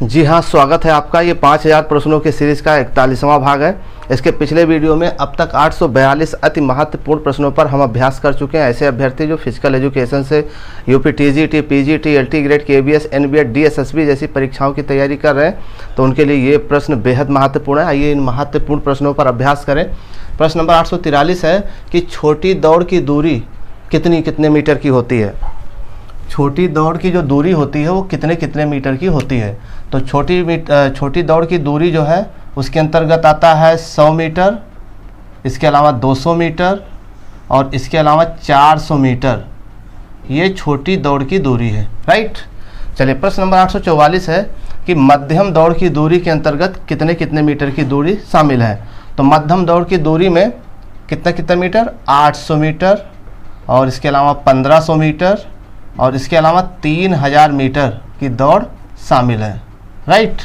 जी हाँ, स्वागत है आपका। ये 5000 प्रश्नों की सीरीज़ का 41वां भाग है। इसके पिछले वीडियो में अब तक 842 अति महत्वपूर्ण प्रश्नों पर हम अभ्यास कर चुके हैं। ऐसे अभ्यर्थी जो फिजिकल एजुकेशन से UP TGT, PGT, LT grade, KBS, एनबीएड, डीएसएसबी जैसी परीक्षाओं की तैयारी कर रहे हैं, तो उनके लिए ये प्रश्न बेहद महत्वपूर्ण है। आइए इन महत्वपूर्ण प्रश्नों पर अभ्यास करें। प्रश्न नंबर 843 है कि छोटी दौड़ की दूरी कितने मीटर की होती है। छोटी दौड़ की जो दूरी होती है वो कितने मीटर की होती है। तो छोटी दौड़ की दूरी जो है उसके अंतर्गत आता है 100 मीटर, इसके अलावा 200 मीटर और इसके अलावा 400 मीटर। ये छोटी दौड़ की दूरी है, राइट। चलिए प्रश्न नंबर 844 है कि मध्यम दौड़ की दूरी के अंतर्गत कितने मीटर की दूरी शामिल है। तो मध्यम दौड़ की दूरी में कितने मीटर, 800 मीटर और इसके अलावा 1500 मीटर और इसके अलावा 3000 मीटर की दौड़ शामिल है, राइट।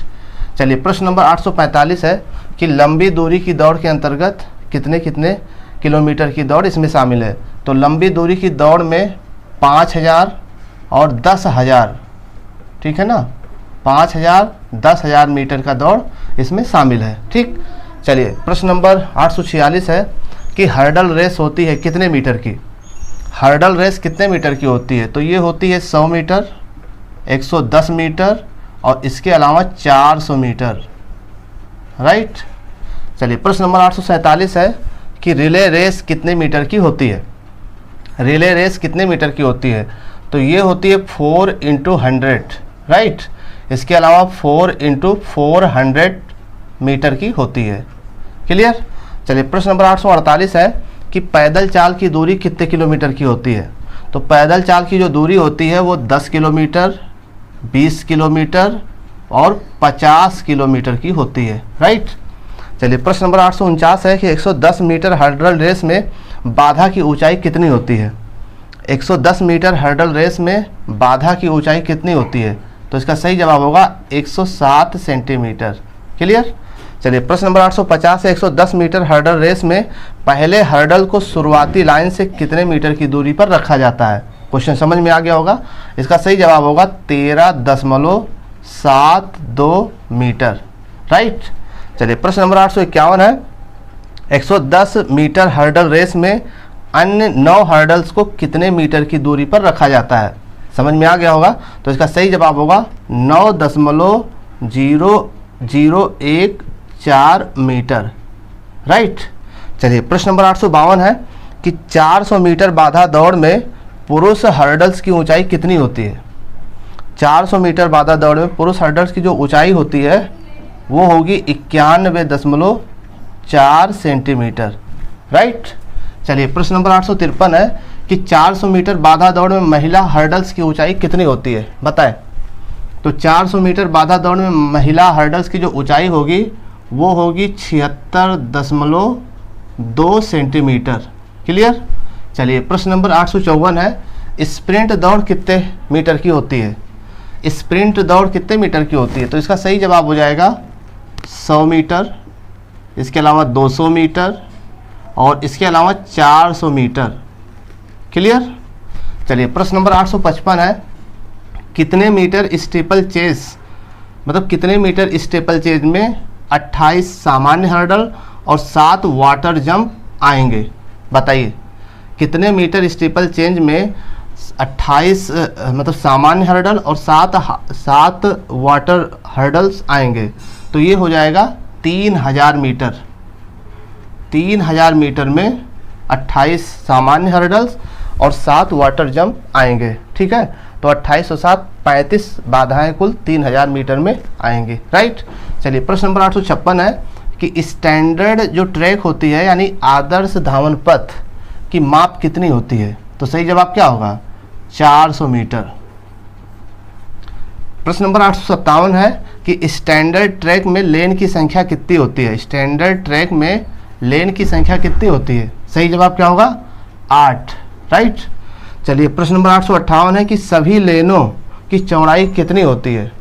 चलिए प्रश्न नंबर 845 है कि लंबी दूरी की दौड़ के अंतर्गत कितने किलोमीटर की दौड़ इसमें शामिल है। तो लंबी दूरी की दौड़ में 5000 और 10000, ठीक है ना, 5000 10000 मीटर का दौड़ इसमें शामिल है, ठीक। चलिए प्रश्न नंबर 846 है कि हर्डल रेस होती है कितने मीटर की। हर्डल रेस कितने मीटर की होती है। तो ये होती है 100 मीटर, 110 मीटर और इसके अलावा 400 मीटर, राइट। चलिए प्रश्न नंबर 847 है कि रिले रेस कितने मीटर की होती है। रिले रेस कितने मीटर की होती है। तो ये होती है 4 × 100, राइट। इसके अलावा 4 × 400 मीटर की होती है, क्लियर। चलिए प्रश्न नंबर 848 है कि पैदल चाल की दूरी कितने किलोमीटर की होती है। तो पैदल चाल की जो दूरी होती है वो 10 किलोमीटर, 20 किलोमीटर और 50 किलोमीटर की होती है, राइट। चलिए प्रश्न नंबर 849 है कि 110 मीटर हर्डल रेस में बाधा की ऊंचाई कितनी होती है। 110 मीटर हर्डल रेस में बाधा की ऊंचाई कितनी होती है। तो इसका सही जवाब होगा 107 सेंटीमीटर, क्लियर। चलिए प्रश्न नंबर 850 है 110 मीटर हर्डल रेस में पहले हर्डल को शुरुआती लाइन से कितने मीटर की दूरी पर रखा जाता है। क्वेश्चन समझ में आ गया होगा। इसका सही जवाब होगा 13.72 मीटर, राइट। चलिए प्रश्न नंबर 851 है 110 मीटर हर्डल रेस में अन्य 9 हर्डल्स को कितने मीटर की दूरी पर रखा जाता है। समझ में आ गया होगा। तो इसका सही जवाब होगा 9.0014 मीटर, राइट। चलिए प्रश्न नंबर 852 है कि 400 मीटर बाधा दौड़ में पुरुष हर्डल्स की ऊंचाई कितनी होती है। 400 मीटर बाधा दौड़ में पुरुष हर्डल्स की जो ऊंचाई होती है वो होगी 91.4 सेंटीमीटर, राइट। चलिए प्रश्न नंबर 853 है कि 400 मीटर बाधा दौड़ में महिला हर्डल्स की ऊंचाई कितनी होती है, बताएं। तो 400 मीटर बाधा दौड़ में महिला हर्डल्स की जो ऊंचाई होगी वो होगी 76.2 सेंटीमीटर, क्लियर। चलिए प्रश्न नंबर 854 है स्प्रिंट दौड़ कितने मीटर की होती है। स्प्रिंट दौड़ कितने मीटर की होती है। तो इसका सही जवाब हो जाएगा 100 मीटर, इसके अलावा 200 मीटर और इसके अलावा 400 मीटर, क्लियर। चलिए प्रश्न नंबर 855 है कितने मीटर स्टीपल चेस, मतलब कितने मीटर स्टीपल चेज में 28 सामान्य हर्डल और 7 वाटर जंप आएंगे। बताइए कितने मीटर स्टीपल चेंज में 28 मतलब सामान्य हर्डल और 7 वाटर हर्डल्स आएंगे। तो ये हो जाएगा 3000 मीटर। 3000 मीटर में 28 सामान्य हर्डल्स और 7 वाटर जंप आएंगे, ठीक है। तो 28 और 7 35 बाधाएं कुल 3000 मीटर में आएंगी, राइट। चलिए प्रश्न नंबर 856 है कि स्टैंडर्ड जो ट्रैक होती है यानी आदर्श धावन पथ की माप कितनी होती है। तो सही जवाब क्या होगा 400 मीटर। प्रश्न नंबर 857 है कि स्टैंडर्ड ट्रैक में लेन की संख्या कितनी होती है। स्टैंडर्ड ट्रैक में लेन की संख्या कितनी होती है। सही जवाब क्या होगा 8, राइट। चलिए प्रश्न नंबर 858 है कि सभी लेनों की चौड़ाई कितनी होती है।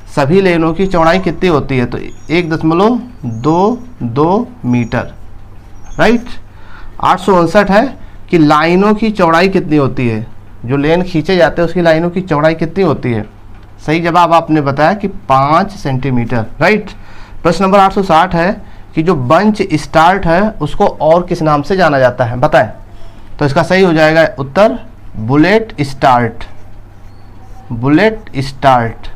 सभी लेनों की चौड़ाई कितनी होती है। तो 1.22 मीटर, राइट। 859 है कि लाइनों की चौड़ाई कितनी होती है। जो लेन खींचे जाते हैं उसकी लाइनों की चौड़ाई कितनी होती है। सही जवाब आपने बताया कि 5 सेंटीमीटर, राइट। प्रश्न नंबर 860 है कि जो बंच स्टार्ट है उसको और किस नाम से जाना जाता है, बताएं। तो इसका सही हो जाएगा उत्तर bullet start, bullet start,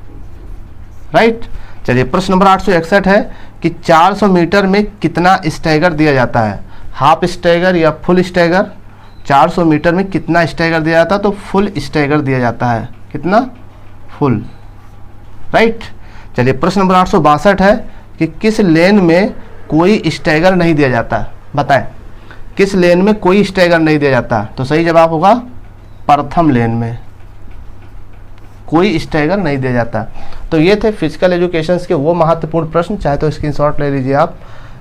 right. चलिए प्रश्न नंबर 861 है कि 400 मीटर में कितना स्टैगर दिया जाता है, हाफ स्टैगर या फुल स्टैगर। 400 मीटर में कितना स्टैगर दिया जाता है, तो फुल स्टैगर दिया जाता है। कितना? Full, right. चलिए प्रश्न नंबर 862 है कि किस लेन में कोई स्टैगर नहीं दिया जाता, बताएं। किस लेन में कोई स्टैगर नहीं दिया जाता, तो सही जवाब होगा प्रथम लेन में कोई स्टैगर नहीं दिया जाता। तो ये थे फिजिकल एजुकेशंस के वो महत्वपूर्ण प्रश्न, चाहे तो स्क्रीनशॉट ले लीजिए आप।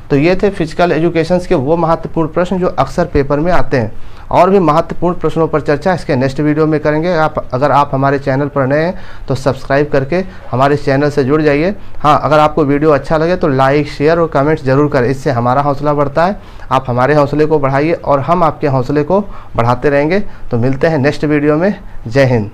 तो ये थे फिजिकल एजुकेशंस के वो महत्वपूर्ण प्रश्न जो अक्सर पेपर में आते हैं। और भी महत्वपूर्ण प्रश्नों पर चर्चा इसके नेक्स्ट वीडियो में करेंगे। अगर आप हमारे चैनल पर नए हैं तो सब्सक्राइब करके हमारे चैनल से जुड़ जाइए। हाँ, अगर आपको वीडियो अच्छा लगे तो लाइक, शेयर और कमेंट जरूर करें, इससे हमारा हौसला बढ़ता है। आप हमारे हौसले को बढ़ाइए और हम आपके हौसले को बढ़ाते रहेंगे। तो मिलते हैं नेक्स्ट वीडियो में। जय हिंद।